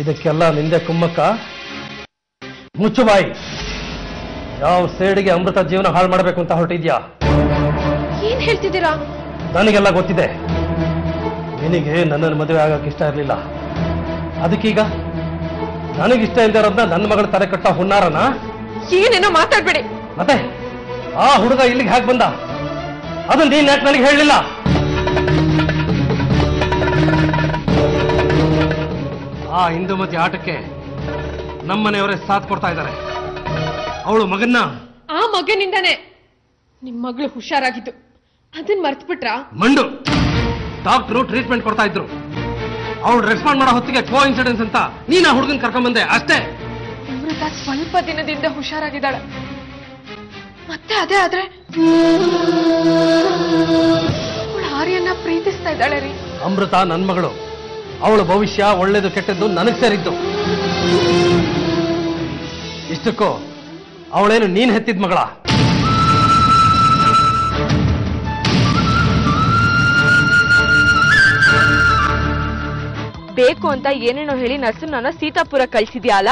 ಇದಕ್ಕೆಲ್ಲ ನಿಂದೆ ಕುಮ್ಮಕ್ಕ. ಮುಚ್ಚು ಬಾಯಿ. ಯಾವ ಸೇಡಿಗೆ ಅಮೃತ ಜೀವನ ಹಾಳು ಮಾಡಬೇಕು ಅಂತ ಹೊರಟಿದ್ಯಾ? ಏನ್ ಹೇಳ್ತಿದ್ದೀರಾ? ನನಗೆಲ್ಲ ಗೊತ್ತಿದೆ. ನಿನಗೆ ನನ್ನನ್ನು ಮದುವೆ ಆಗಕ್ಕೆ ಇಷ್ಟ ಇರಲಿಲ್ಲ. ಅದಕ್ಕೀಗ ನನಗಿಷ್ಟ ಇಲ್ಲದೆ ಇರೋದನ್ನ ನನ್ನ ಮಗಳ ತಲೆ ಕಟ್ಟ ಹುನ್ನಾರನ? ಏನೇನೋ ಮಾತಾಡ್ಬೇಡಿ. ಮತ್ತೆ ಆ ಹುಡುಗ ಇಲ್ಲಿಗೆ ಹಾಗೆ ಬಂದ? ಅದು ನೀನ್ ಯಾಕೆ ನನಗೆ ಹೇಳಲಿಲ್ಲ? ಆ ಇಂದುಮತಿ ಆಟಕ್ಕೆ ನಮ್ಮನೆಯವರೇ ಸಾಥ್ ಕೊಡ್ತಾ ಇದ್ದಾರೆ. ಅವಳು ಮಗನ್ನ, ಆ ಮಗನಿಂದಾನೆ ನಿಮ್ ಮಗಳು ಹುಷಾರಾಗಿದ್ದು. ಅದನ್ನ ಮರ್ತ್ಬಿಟ್ರಾ? ಮಂಡು ಡಾಕ್ಟ್ರು ಟ್ರೀಟ್ಮೆಂಟ್ ಕೊಡ್ತಾ ಇದ್ರು. ಅವಳು ರೆಸ್ಪಾಂಡ್ ಮಾಡೋ ಹೊತ್ತಿಗೆ ಕೋ ಇನ್ಸಿಡೆನ್ಸ್ ಅಂತ ನೀನ್ ಆ ಹುಡುಗನ್ ಕರ್ಕೊಂಡ್ಬಂದೆ ಅಷ್ಟೇ. ಅಮೃತ ಸ್ವಲ್ಪ ದಿನದಿಂದ ಹುಷಾರಾಗಿದ್ದಾಳೆ. ಮತ್ತೆ ಅದೇ ಆದ್ರೆ ಆರ್ಯನ್ನ ಪ್ರೀತಿಸ್ತಾ ಇದ್ದಾಳೆ ರೀ. ಅಮೃತ ನನ್ ಮಗಳು. ಅವಳ ಭವಿಷ್ಯ ಒಳ್ಳೇದು ಕೆಟ್ಟದ್ದು ನನಗ್ ಸೇರಿದ್ದು. ಇಷ್ಟಕ್ಕೂ ಅವಳೇನು ನೀನ್ ಹೆತ್ತಿದ ಮಗಳ? ಬೇಕು ಅಂತ ಏನೇನೋ ಹೇಳಿ ನರ್ಸನ್ನ ಸೀತಾಪುರ ಕಳ್ಸಿದ್ಯಲ್ಲ?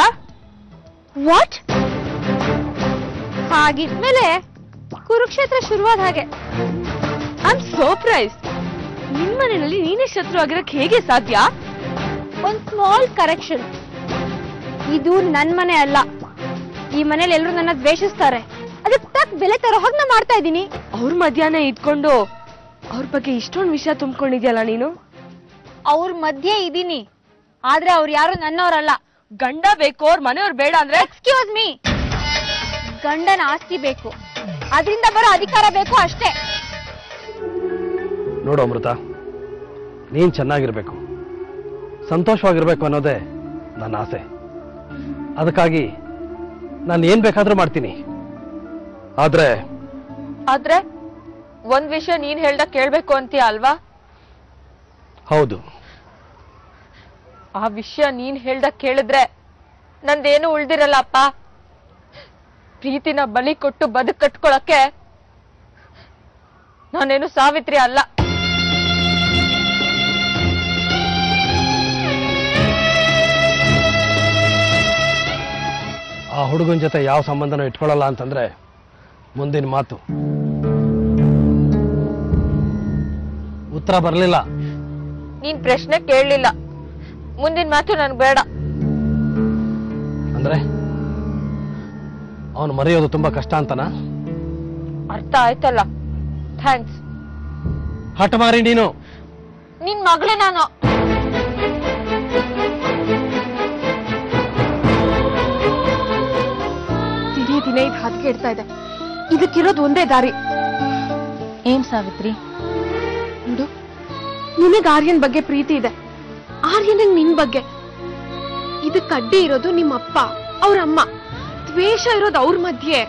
ವಾಟ್? ಹಾಗಿದ್ಮೇಲೆ ಕುರುಕ್ಷೇತ್ರ ಶುರುವಾದ ಹಾಗೆ. I am surprise. ನಿಮ್ಮನೆಯಲ್ಲಿ ನೀನೇ ಶತ್ರು ಆಗಿರಕ್ಕೆ ಹೇಗೆ ಸಾಧ್ಯ? ಒಂದ್ ಸ್ಮಾಲ್ ಕರೆಕ್ಷನ್. ಇದು ನನ್ ಮನೆ ಅಲ್ಲ. ಈ ಮನೇಲಿ ಎಲ್ಲರೂ ನನ್ನ ದ್ವೇಷಿಸ್ತಾರೆ. ಅದಕ್ಕೆ ತಕ್ಕ ಬೆಲೆ ತರೋ ಹಾಗೆ ನಾ ಮಾಡ್ತಾ ಇದ್ದೀನಿ. ಅವ್ರ ಮಧ್ಯಾಹ್ನ ಇದ್ಕೊಂಡು ಅವ್ರ ಬಗ್ಗೆ ಇಷ್ಟೊಂದು ವಿಷಯ ತುಂಬಿಕೊಂಡಿದ್ಯಲ್ಲ ನೀನು. ಅವ್ರ ಮಧ್ಯೆ ಇದೀನಿ, ಆದ್ರೆ ಅವ್ರು ಯಾರು ನನ್ನವರಲ್ಲ. ಗಂಡ ಬೇಕು, ಅವ್ರ ಮನೆಯವ್ರು ಬೇಡ ಅಂದ್ರೆ? ಎಕ್ಸ್ಕ್ಯೂಸ್ ಮೀ, ಗಂಡನ ಆಸ್ತಿ ಬೇಕು, ಅದರಿಂದ ಬರೋ ಅಧಿಕಾರ ಬೇಕು ಅಷ್ಟೇ. ನೋಡು ಅಮೃತ, ನೀನ್ ಚೆನ್ನಾಗಿರ್ಬೇಕು, ಸಂತೋಷವಾಗಿರ್ಬೇಕು ಅನ್ನೋದೇ ನನ್ನ ಆಸೆ. ಅದಕ್ಕಾಗಿ ನಾನು ಏನ್ ಬೇಕಾದ್ರೂ ಮಾಡ್ತೀನಿ. ಆದ್ರೆ ಒಂದ್ ವಿಷಯ ನೀನ್ ಹೇಳ್ದ ಕೇಳ್ಬೇಕು ಅಂತೀಯ ಅಲ್ವಾ? ಹೌದು. ಆ ವಿಷಯ ನೀನ್ ಹೇಳ್ದ ಕೇಳಿದ್ರೆ ನಂದೇನು ಉಳ್ದಿರಲ್ಲ ಅಪ್ಪ. ಪ್ರೀತಿನ ಬಲಿ ಕೊಟ್ಟು ಬದುಕು ಕಟ್ಕೊಳಕ್ಕೆ ನಾನೇನು ಸಾವಿತ್ರಿ ಅಲ್ಲ. ಆ ಹುಡುಗನ ಜೊತೆ ಯಾವ ಸಂಬಂಧನೂ ಇಟ್ಕೊಳ್ಳಲ್ಲ ಅಂತಂದ್ರೆ ಮುಂದಿನ ಮಾತು. ಉತ್ತರ ಬರಲಿಲ್ಲ. ನೀನ್ ಪ್ರಶ್ನೆ ಕೇಳಲಿಲ್ಲ. ಮುಂದಿನ ಮಾತು ನನ್ಗೆ ಬೇಡ. ಅಂದ್ರೆ ಅವನು ಮರೆಯೋದು ತುಂಬಾ ಕಷ್ಟ ಅಂತನಾ? ಅರ್ಥ ಆಯ್ತಲ್ಲ. ಥ್ಯಾಂಕ್ಸ್. ಹಠಮಾರಿ ನೀನು. ನಿನ್ ಮಗಳೇ ನಾನು. ದಿನೇ ದಿನೇ ಇದು ಹದಗೆಡ್ತಾ ಇದೆ. ಇದಕ್ಕಿರೋದು ಒಂದೇ ದಾರಿ. ಏನ್ ಸಾವಿತ್ರಿ? ನೋಡು, ನಿನಗ್ ಆರ್ಯನ್ ಬಗ್ಗೆ ಪ್ರೀತಿ ಇದೆ, ಆರ್ಯನಿಗೆ ನಿನ್ ಬಗ್ಗೆ. ಇದಕ್ಕೆ ಅಡ್ಡಿ ಇರೋದು ನಿಮ್ಮಪ್ಪ, ಅವ್ರಮ್ಮ. ದ್ವೇಷ ಇರೋದು ಅವ್ರ ಮಧ್ಯೆ.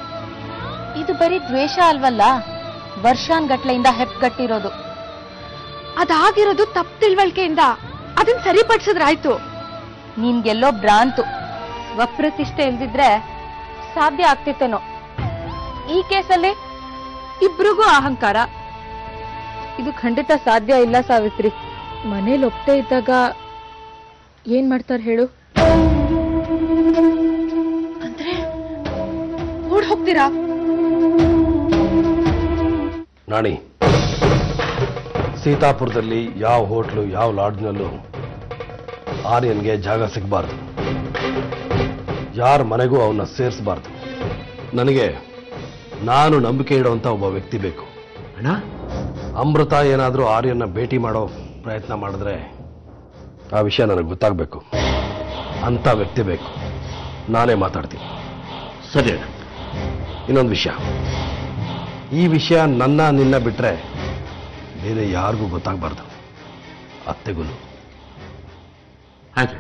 ಇದು ಬರೀ ದ್ವೇಷ ಅಲ್ವಲ್ಲ, ವರ್ಷಾನ್ಗಟ್ಲೆಯಿಂದ ಹೆಪ್ಗಟ್ಟಿರೋದು. ಅದಾಗಿರೋದು ತಪ್ಪು ತಿಳುವಳಿಕೆಯಿಂದ. ಅದನ್ನ ಸರಿಪಡಿಸಿದ್ರಾಯ್ತು. ನಿನ್ಗೆಲ್ಲೋ ಭ್ರಾಂತು. ಸ್ವಪ್ರತಿಷ್ಠೆ ಇಲ್ದಿದ್ರೆ ಸಾಧ್ಯ ಆಗ್ತಿತ್ತೇನೋ. ಈ ಕೇಸಲ್ಲಿ ಇಬ್ರಿಗೂ ಅಹಂಕಾರ. ಇದು ಖಂಡಿತ ಸಾಧ್ಯ ಇಲ್ಲ ಸಾವಿತ್ರಿ. ಮನೇಲಿ ಒಪ್ತೇ ಇದ್ದಾಗ ಏನ್ ಮಾಡ್ತಾರೆ ಹೇಳು? ಅಂದ್ರೆ ಓಡ್ ಹೋಗ್ತೀರಾ? ನಾಣಿ, ಸೀತಾಪುರದಲ್ಲಿ ಯಾವ ಹೋಟ್ಲು ಯಾವ ಲಾಡ್ಜ್ನಲ್ಲೂ ಆರ್ಯನ್ಗೆ ಜಾಗ ಸಿಗಬಾರ್ದು. ಯಾರ ಮನೆಗೂ ಅವನ್ನ ಸೇರಿಸಬಾರ್ದು. ನನಗೆ ನಾನು ನಂಬಿಕೆ ಇಡುವಂತ ಒಬ್ಬ ವ್ಯಕ್ತಿ ಬೇಕು. ಅಣ್ಣ, ಅಮೃತ ಏನಾದರೂ ಆರ್ಯನ್ನ ಭೇಟಿ ಮಾಡೋ ಪ್ರಯತ್ನ ಮಾಡಿದ್ರೆ ಆ ವಿಷಯ ನನಗೆ ಗೊತ್ತಾಗಬೇಕು. ಅಂತ ವ್ಯಕ್ತಿ ಬೇಕು. ನಾನೇ ಮಾತಾಡ್ತೀನಿ. ಸರಿ ಅಣ್ಣ. ಇನ್ನೊಂದು ವಿಷಯ, ಈ ವಿಷಯ ನಿನ್ನ ಬಿಟ್ರೆ ಬೇರೆ ಯಾರಿಗೂ ಗೊತ್ತಾಗಬಾರ್ದು. ಅತ್ತೆಗೂ. ಆಯ್ತು.